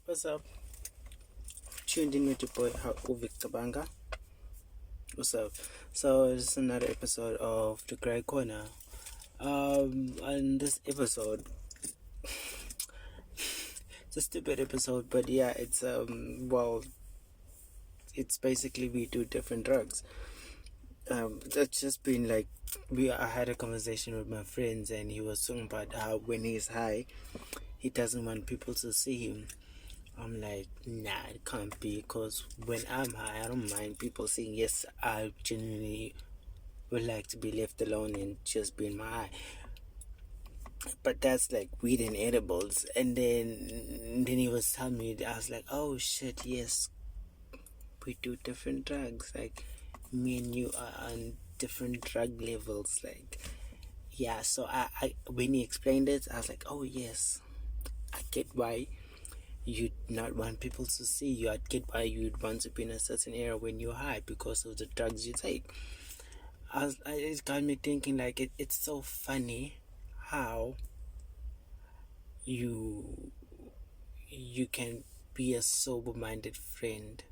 What's up? Tuned in with your boy Victor Banga. What's up? So this is another episode of the Grey Corner. On this episode, it's a stupid episode, but yeah, it's basically we do different drugs. That's just been like I had a conversation with my friends, and he was talking about how when he's high, he doesn't want people to see him. I'm like, nah, it can't be, because when I'm high, I don't mind people saying, yes, I genuinely would like to be left alone and just be in my high. But that's like weed and edibles. And then he was telling me, I was like, oh shit, yes, we do different drugs. Like, me and you are on different drug levels. Like, yeah, so I when he explained it, I was like, oh yes, I get why you'd not want people to see you. I'd get why you'd want to be in a certain area when you're high because of the drugs you take. It got me thinking, like, it's so funny how you you can be a sober-minded friend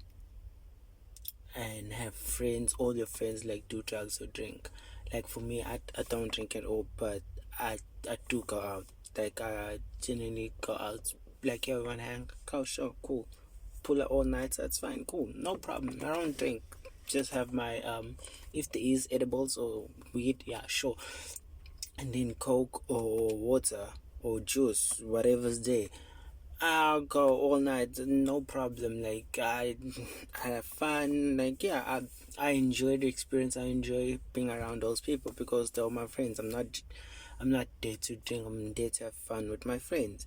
and have friends, all your friends, like, do drugs or drink. Like, for me, I don't drink at all, but I do go out. Like, I genuinely go out. Like, yeah, we want to hang out, sure, cool. Pull it all night, that's fine, cool, no problem. I don't drink. Just have my if there is edibles or weed, yeah, sure. And then Coke or water or juice, whatever's there. I'll go all night, no problem. Like, I have fun. Like, yeah, I enjoy the experience. I enjoy being around those people because they're my friends. I'm not there to drink. I'm there to have fun with my friends.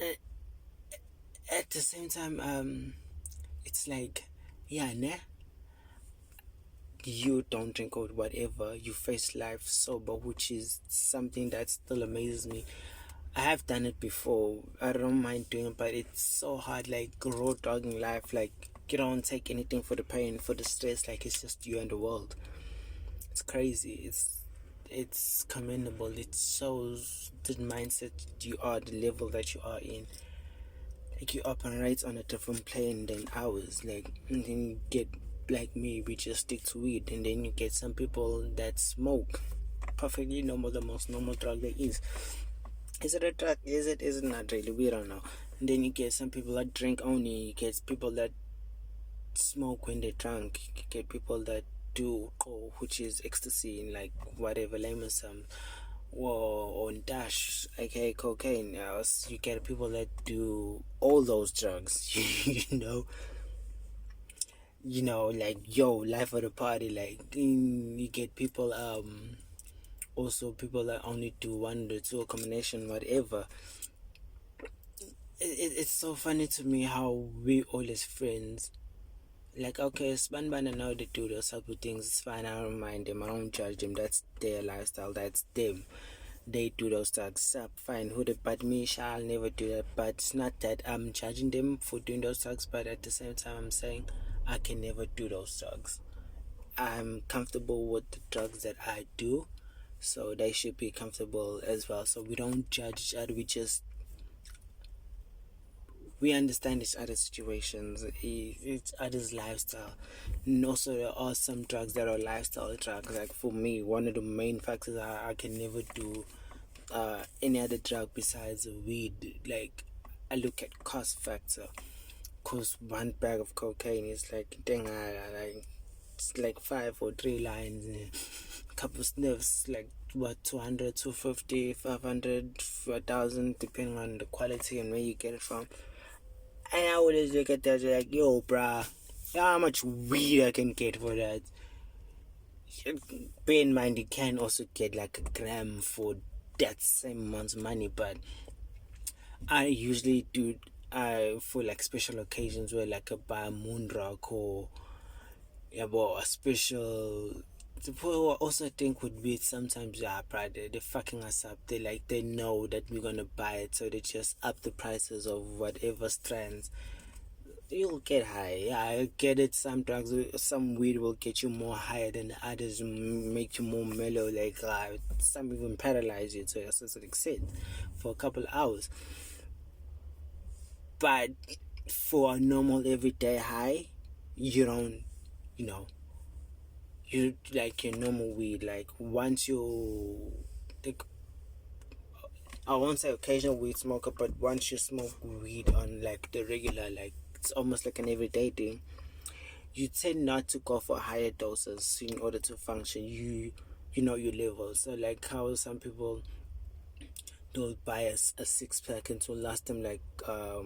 A- At the same time, it's like, yeah, nah, you don't drink or whatever. You face life sober, which is something that still amazes me. I have done it before. I don't mind doing it, but it's so hard, like road dogging life. Like, you don't take anything for the pain, for the stress. Like, it's just you and the world. It's crazy. It's commendable. It shows the mindset you are, the level that you are in. Like, you operate on a different plane than ours. Like, and then you get like me, we just stick to weed, and then you get some people that smoke. Perfectly normal, the most normal drug there is. Is it a drug? Is it not really? We don't know. And then you get some people that drink only. You get people that smoke when they're drunk. You get people that do which is ecstasy, and like whatever, lemon some or dash, aka cocaine. You get people that do all those drugs. Like, yo, life of the party. Like, you get people also people that only do one or two, a combination, whatever. It's so funny to me how we all as friends, like, okay, span and now they do those type of things, it's fine, I don't mind them, I don't judge them, that's their lifestyle, that's them. They do those drugs, fine, who the but me shall never do that. But it's not that I'm judging them for doing those drugs, but at the same time I'm saying I can never do those drugs. I'm comfortable with the drugs that I do, so they should be comfortable as well. So we don't judge each other, we understand each other's situations, each other's lifestyle. And also, there are some drugs that are lifestyle drugs. Like, for me, one of the main factors I can never do any other drug besides weed. Like, I look at cost factor, cause one bag of cocaine is like, dang, like, it's like 5 or 3 lines, a couple of sniffs, like, what, 200, 250, 500, 1,000, depending on the quality and where you get it from. And I always look at that like, yo, bruh, how much weed I can get for that? Bear in mind, you can also get like a gram for that same amount of money, but I usually do for like special occasions where, like, I buy a moon rock or, yeah, well, a special. The people also think would be sometimes, yeah, pride, they're fucking us up. They know that we're gonna buy it, so they just up the prices of whatever strands. You'll get high. Yeah, I get it. Some drugs, some weed will get you more higher than others, make you more mellow. Like, some even paralyze you to a certain extent for a couple of hours. But for a normal everyday high, you don't, you know, you like your normal weed. Like once you, like, I won't say occasional weed smoker, but once you smoke weed on like the regular, like it's almost like an everyday thing, you tend not to go for higher doses in order to function. You know your levels. So like how some people they'll buy a six pack and it will last them like a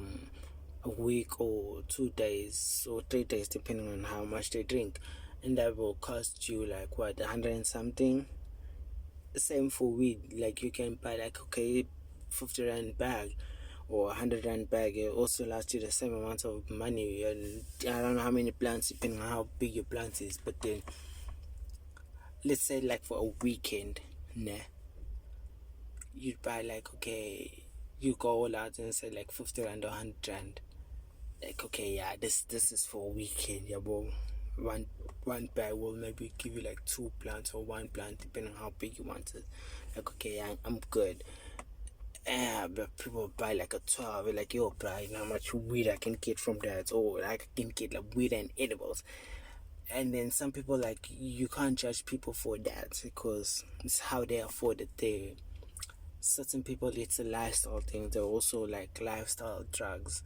week or 2 days or 3 days depending on how much they drink, and that will cost you like what, 100 and something. Same for weed, like you can buy like, okay, 50 rand bag or 100 rand bag. It also lasts you the same amount of money, and I don't know how many plants depending on how big your plant is, but then let's say like for a weekend, nah, you'd buy like, okay, you go all out and say like 50 rand or 100 rand, like, okay, yeah, this is for a weekend, yeah, but one bag will maybe give you like 2 plants or 1 plant depending on how big you want it. Like, okay, yeah, I'm good. But people buy like a 12, like, yo, bro, you know how much weed I can get from that, or I can get like weed and edibles. And then some people, like, you can't judge people for that because it's how they afford it. They Certain people, it's a lifestyle thing. They're also like lifestyle drugs,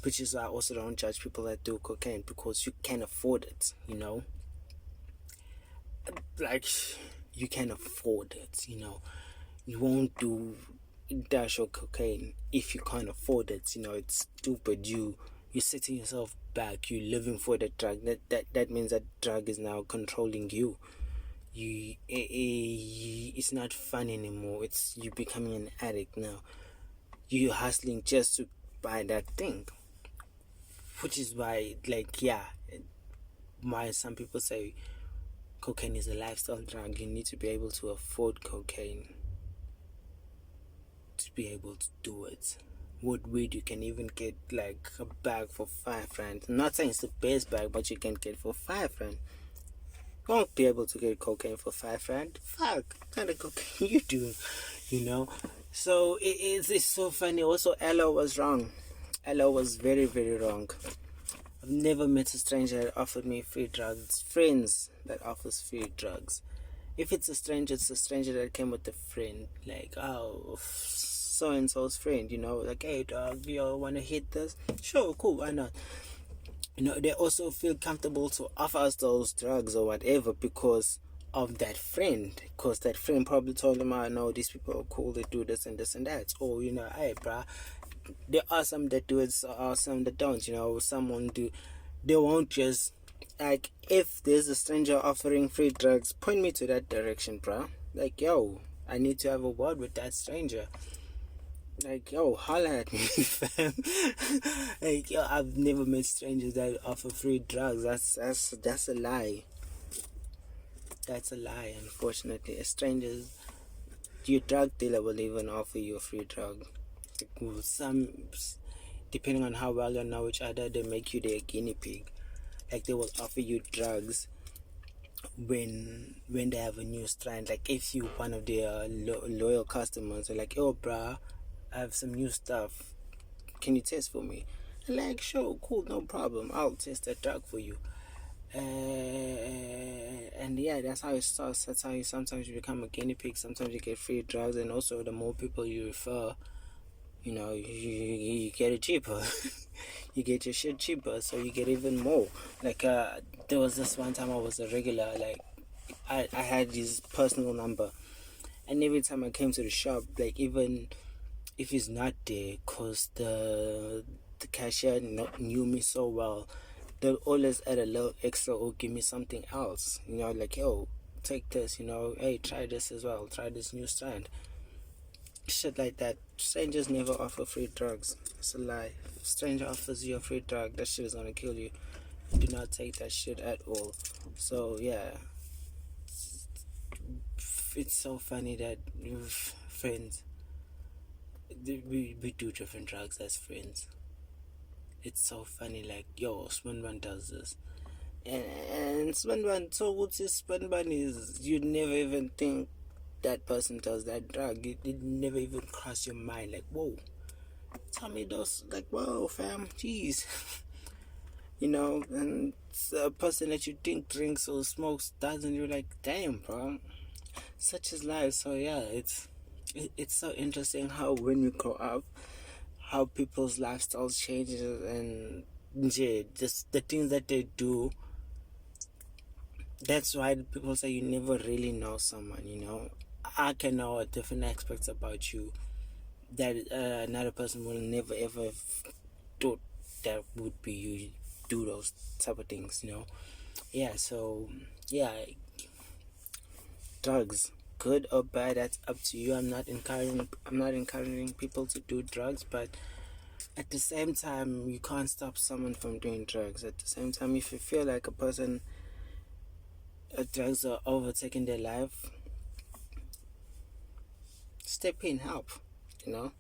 which is why I also don't judge people that do cocaine, because you can afford it, you know, like you can afford it, you know. You won't do dash or cocaine if you can't afford it, you know. It's stupid. You're setting yourself back. You're living for the drug. That means that drug is now controlling you. It's not fun anymore. It's you becoming an addict now. You're hustling just to buy that thing, which is why, like, yeah, why some people say cocaine is a lifestyle drug. You need to be able to afford cocaine to be able to do it. With weed, you can even get like a bag for 5 rand. I'm not saying it's the best bag, but you can get for 5 rand. You won't be able to get cocaine for 5 rand. Fuck, what kind of cocaine you doing? You know? So it's so funny. Also, Ella was wrong. Ella was very, very wrong. I've never met a stranger that offered me free drugs. Friends that offers free drugs. If it's a stranger, it's a stranger that came with a friend. Like, oh, so and so's friend, you know, like, hey dog, you all wanna hit this? Sure, cool, why not? You know, they also feel comfortable to offer us those drugs or whatever because of that friend. Because that friend probably told them, I know these people are cool, they do this and this and that. Or, you know, hey bruh, there are some that do it, so are some that don't, you know. Someone do, they won't just, like, if there's a stranger offering free drugs, point me to that direction, bruh. Like, yo, I need to have a word with that stranger. Like, yo, holla at me, fam. Like, yo, I've never met strangers that offer free drugs. That's a lie. That's a lie, unfortunately. Strangers, your drug dealer will even offer you a free drug. Some, depending on how well you know each other, they make you their guinea pig. Like, they will offer you drugs when they have a new strand. Like, if you one of their loyal customers, they're like, yo, bruh, I have some new stuff, can you test for me? I'm like, sure, cool, no problem, I'll test that drug for you. And yeah, that's how it starts. That's how you sometimes you become a guinea pig. Sometimes you get free drugs, and also the more people you refer, you know, you get it cheaper. You get your shit cheaper, so you get even more. Like, there was this one time I was a regular, like, I had his personal number, and every time I came to the shop, like, even if he's not there, cause the cashier knew me so well, they'll always add a little extra or give me something else, you know, like, yo, take this, you know, hey, try this as well, try this new strand, shit like that. Strangers never offer free drugs. It's a lie. If a stranger offers you a free drug, that shit is gonna kill you. Do not take that shit at all. So yeah, it's so funny that friends, we do different drugs as friends. It's so funny, like, yo, Spanban does this. And Spanban, so what's this Spanban is, you'd never even think that person does that drug. It never even cross your mind, like, whoa, tell me those, like, whoa, fam, jeez. And a person that you think drinks or smokes doesn't, you're like, damn, bro, such is life. So yeah, it's so interesting how when you grow up, how people's lifestyles changes, and yeah, just the things that they do. That's why people say you never really know someone. I can know different aspects about you that another person will never ever thought that would be you do those type of things. Yeah, so yeah, drugs, good or bad, that's up to you. I'm not encouraging people to do drugs, but at the same time, you can't stop someone from doing drugs. At the same time, if you feel like a person, drugs are overtaking their life, step in, help. You know,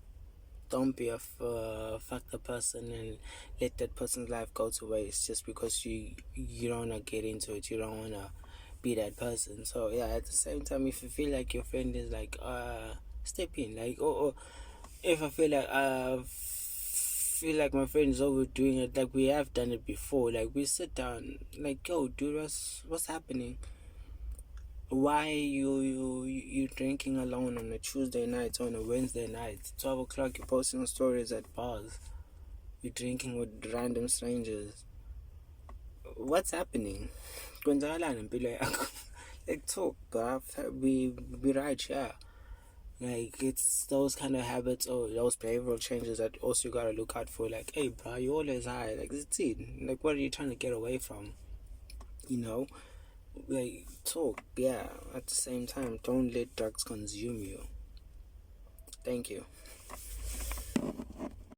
don't be a fucked person and let that person's life go to waste just because you don't wanna get into it. You don't wanna be that person. So yeah, at the same time, if you feel like your friend is like step in, like, or if I feel like my friend is overdoing it, like we have done it before, like we sit down, like, yo, dude, what's happening? Why you drinking alone on a Tuesday night, on a Wednesday night, 12 o'clock? You're posting stories at bars. You're drinking with random strangers. What's happening? Kwenzakalani empilo yakho? Like, talk, bruv. We right here. Like, it's those kind of habits or those behavioral changes that also you gotta look out for. Like, hey, bro, you always high. Like, it's it. Like, what are you trying to get away from? You know, like, talk. Yeah. At the same time, don't let drugs consume you. Thank you.